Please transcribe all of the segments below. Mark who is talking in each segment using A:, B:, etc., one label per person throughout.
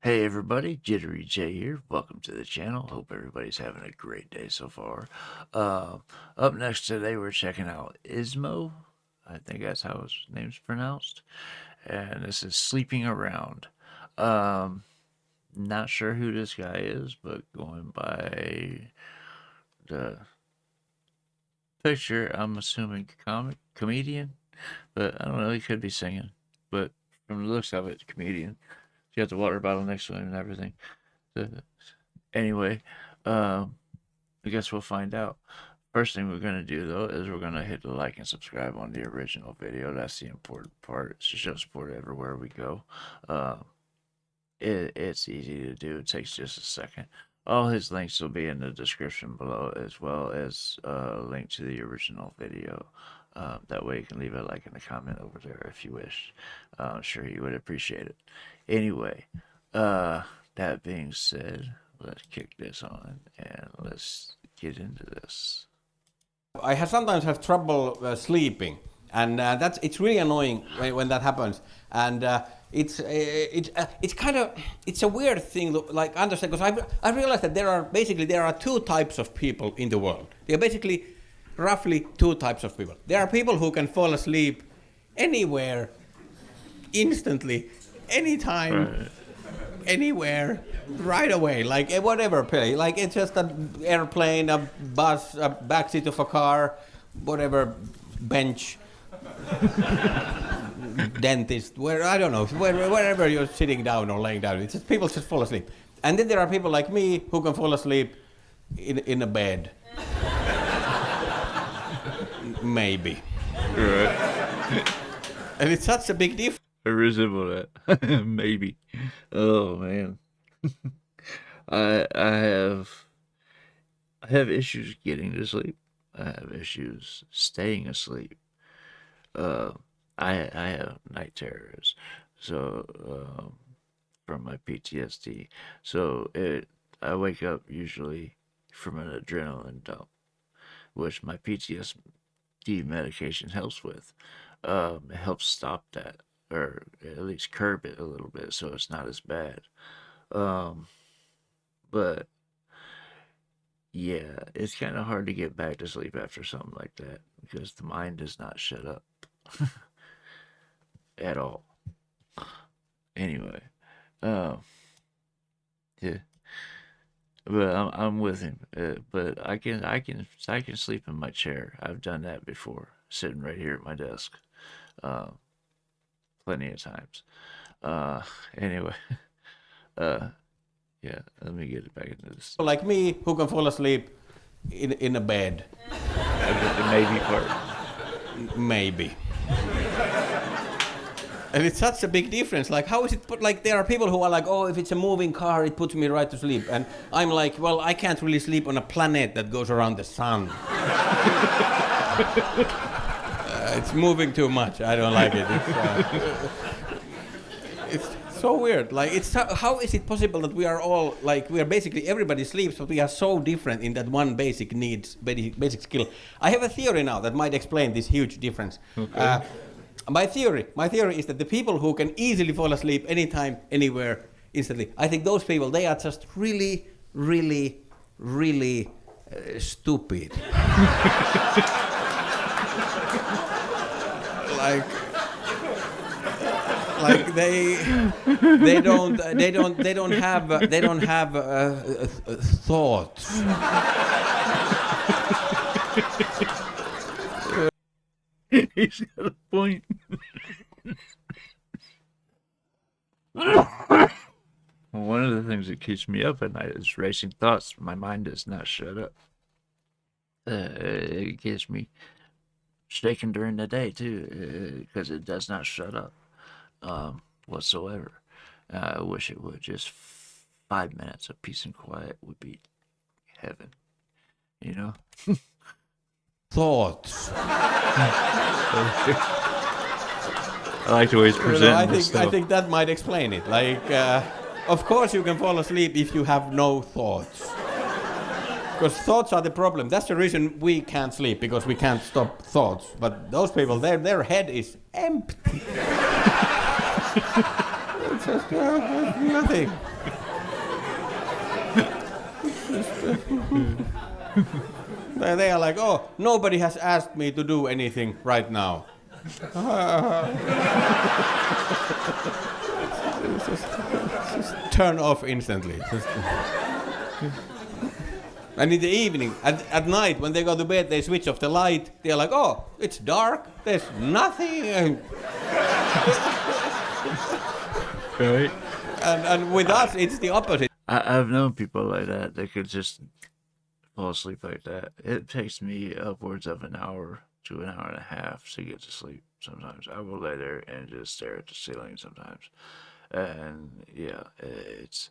A: Hey everybody, JitteryJay here. Welcome to the channel. Hope everybody's having a great day so far. Up next today, we're checking out Ismo. I think that's how his name's pronounced. And this is Sleeping Around. Not sure who this guy is, but going by the picture, I'm assuming comedian. But I don't know, he could be singing. But from the looks of it, comedian. You got the water bottle next to him and everything. Anyway, I guess we'll find out. First thing we're going to do, though, is we're going to hit the like and subscribe on the original video. That's the important part. It's to show support everywhere we go. It's easy to do. It takes just a second. All his links will be in the description below, as well as a link to the original video. That way you can leave a like and a comment over there if you wish. I'm sure he would appreciate it. Anyway, that being said, let's kick this on and let's get into this.
B: I sometimes have trouble sleeping, and it's really annoying when that happens. And it's a weird thing, like understand, because I realized that there are two types of people in the world. There are basically roughly two types of people. There are people who can fall asleep anywhere, instantly, anytime, right, anywhere, right away, like whatever play. Like it's just an airplane, a bus, a backseat of a car, whatever, bench, dentist, I don't know, wherever you're sitting down or laying down. It's just people just fall asleep. And then there are people like me who can fall asleep in a bed. Maybe.
A: Right.
B: And it's such a big difference.
A: I resemble that. Maybe. Oh man. I have issues getting to sleep. I have issues staying asleep. I have night terrors. So from my PTSD. So I wake up usually from an adrenaline dump, which my PTSD medication helps with. It helps stop that, or at least curb it a little bit, so it's not as bad. But yeah, it's kind of hard to get back to sleep after something like that because the mind does not shut up at all. Anyway, yeah. But I'm with him. But I can sleep in my chair. I've done that before, sitting right here at my desk, plenty of times. Anyway, yeah. Let me get it back into this.
B: Like me, who can fall asleep in a bed.
A: I get the maybe part.
B: Maybe. And it's such a big difference. Like, how is it? Like, there are people who are like, oh, if it's a moving car, it puts me right to sleep. And I'm like, well, I can't really sleep on a planet that goes around the sun. It's moving too much. I don't like it. It's so weird. Like, how is it possible that we are all like, we are basically, everybody sleeps, but we are so different in that one basic needs, basic skill. I have a theory now that might explain this huge difference. Okay. My theory is that the people who can easily fall asleep anytime, anywhere, instantly, I think those people, they are just really, really, really stupid. like they don't have thoughts.
A: He's got a point. One of the things that keeps me up at night is racing thoughts. My mind does not shut up. It gets me shaken during the day too, because it does not shut up whatsoever. I wish it would. Just 5 minutes of peace and quiet would be heaven. You know.
B: Thoughts.
A: I like the way he's presenting this stuff.
B: I think that might explain it. Like, of course you can fall asleep if you have no thoughts. Because thoughts are the problem. That's the reason we can't sleep, because we can't stop thoughts. But those people, their head is empty. just nothing. They are like, oh, nobody has asked me to do anything right now. Just turn off instantly. And in the evening, at night, when they go to bed, they switch off the light. They're like, oh, it's dark. There's nothing.
A: Right.
B: And with us, it's the opposite.
A: I've known people like that could just fall asleep like that. It takes me upwards of an hour to an hour and a half to get to sleep. Sometimes I will lay there and just stare at the ceiling sometimes. And yeah, it's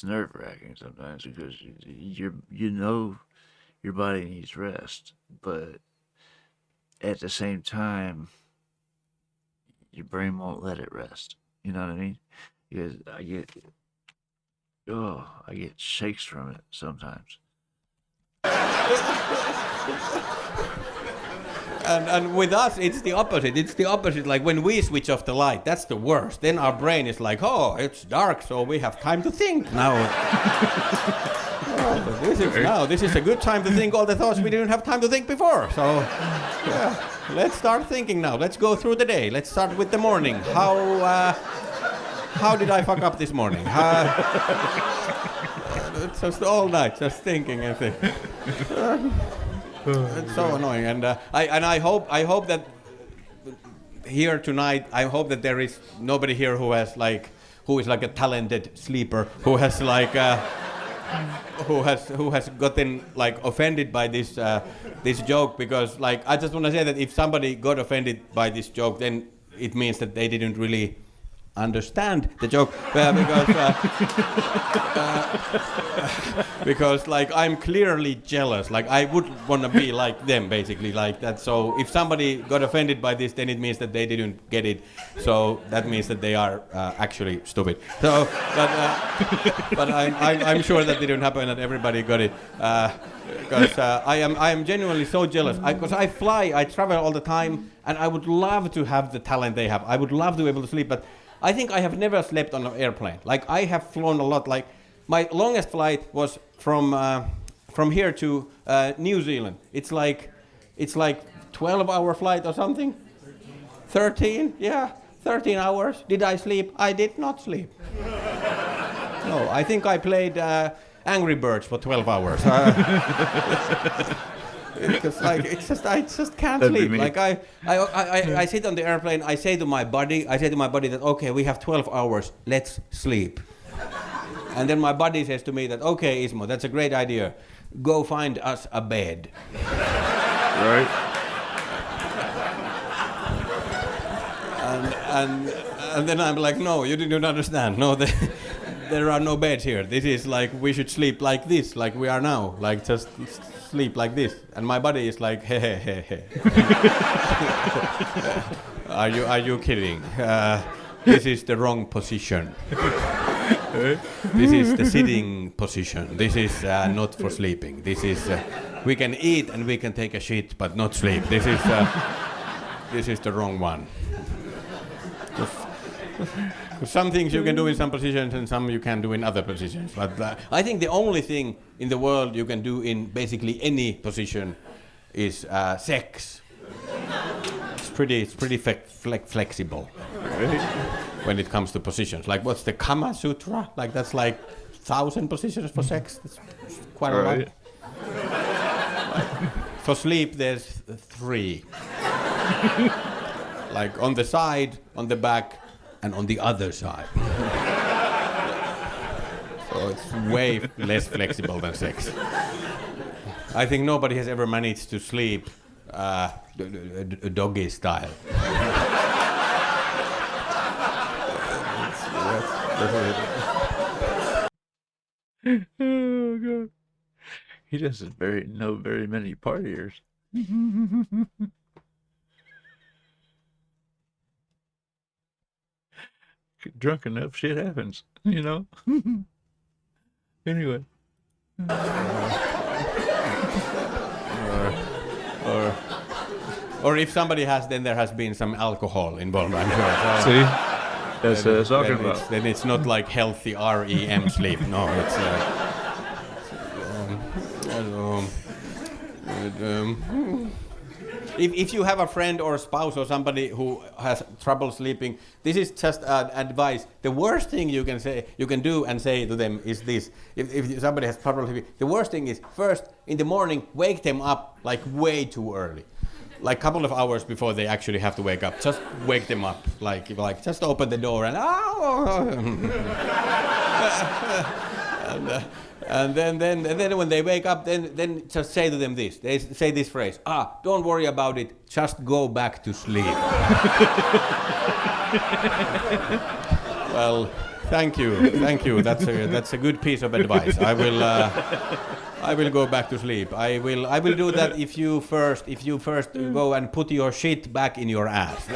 A: nerve-wracking sometimes because you know your body needs rest, but at the same time your brain won't let it rest. You know what I mean? Because I get shakes from it sometimes.
B: And with us, it's the opposite. It's the opposite. Like when we switch off the light, that's the worst. Then our brain is like, oh, it's dark, so we have time to think now. This is a good time to think all the thoughts we didn't have time to think before. So, yeah, let's start thinking now. Let's go through the day. Let's start with the morning. How did I fuck up this morning? It's just all night, just thinking and thinking. It's so annoying, and I hope that here tonight, I hope that there is nobody here who is like a talented sleeper, who has gotten like offended by this this joke, because like I just want to say that if somebody got offended by this joke, then it means that they didn't really understand the joke, because like I'm clearly jealous. Like I would want to be like them, basically, like that. So if somebody got offended by this, then it means that they didn't get it. So that means that they are actually stupid. So, but I'm sure that didn't happen, that everybody got it. Because I am genuinely so jealous. Because I travel all the time, and I would love to have the talent they have. I would love to be able to sleep, but I think I have never slept on an airplane. Like I have flown a lot. Like my longest flight was from here to New Zealand. It's like 12-hour flight or something. 13? Yeah, 13 hours. Did I sleep? I did not sleep. No, I think I played Angry Birds for 12 hours. Because like I just can't sleep. Like I sit on the airplane. I say to my body that okay, we have 12 hours. Let's sleep. And then my body says to me that okay, Ismo, that's a great idea. Go find us a bed.
A: Right.
B: And then I'm like, no, you didn't understand. No, there are no beds here. This is like we should sleep like this, like we are now. Like just sleep like this, and my body is like, hey, hey, hey, hey. Are you kidding? This is the wrong position. This is the sitting position. This is not for sleeping. This is we can eat and we can take a shit, but not sleep. This is the wrong one. Some things you can do in some positions and some you can do in other positions. But I think the only thing in the world you can do in basically any position is sex. It's pretty flexible when it comes to positions. Like what's the Kama Sutra? Like that's like 1,000 positions for sex. That's quite a lot. For sleep, there's 3. Like on the side, on the back, and on the other side. So it's way less flexible than sex. I think nobody has ever managed to sleep doggy style.
A: Oh God. He doesn't know very many partiers. Drunk enough, shit happens, you know. Anyway.
B: Or if somebody has, then there has been some alcohol involved, I'm sure. So.
A: See, That's what I was talking about.
B: Then it's not like healthy REM sleep. No, it's if you have a friend or a spouse or somebody who has trouble sleeping, this is just advice. The worst thing you can do and say to them is this: if somebody has trouble sleeping, the worst thing is first in the morning wake them up like way too early, like a couple of hours before they actually have to wake up. Just wake them up, like just open the door and and then when they wake up, then just say to them this. They say this phrase: don't worry about it. Just go back to sleep. Well, thank you. That's a good piece of advice. I will go back to sleep. I will do that if you first go and put your shit back in your ass.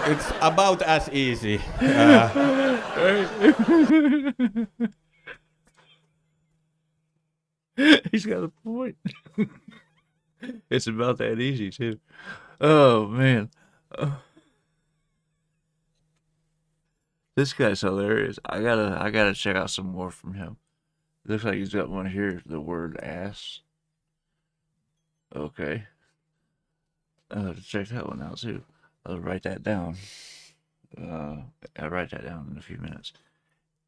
B: It's about as easy.
A: He's got a point. It's about that easy too. Oh man, this guy's hilarious. I gotta check out some more from him. Looks like he's got one here. The word ass. Okay, check that one out too. I'll write that down. I'll write that down in a few minutes.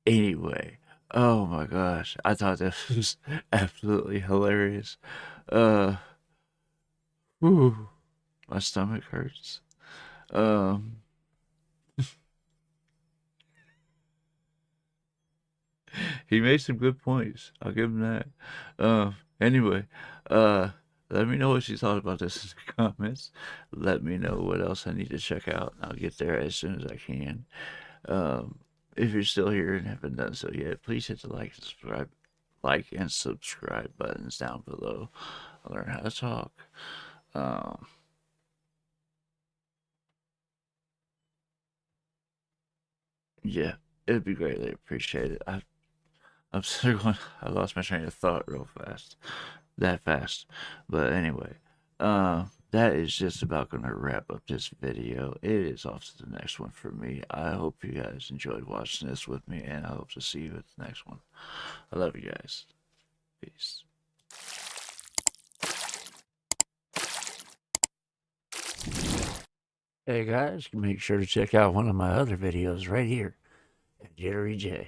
A: Anyway, oh my gosh, I thought this was absolutely hilarious. Whew, my stomach hurts. Um, he made some good points. I'll give him that. Anyway, let me know what you thought about this in the comments. Let me know what else I need to check out. I'll get there as soon as I can. If you're still here and haven't done so yet, please hit the like and subscribe buttons down below. I'll learn how to talk. Yeah, it'd be greatly appreciated. I'm still going. I lost my train of thought real fast, that fast. But anyway, that is just about gonna wrap up this video. It is off to the next one for me. I hope you guys enjoyed watching this with me, and I hope to see you at the next one. I love you guys. Peace. Hey guys, make sure to check out one of my other videos right here at JitteryJay.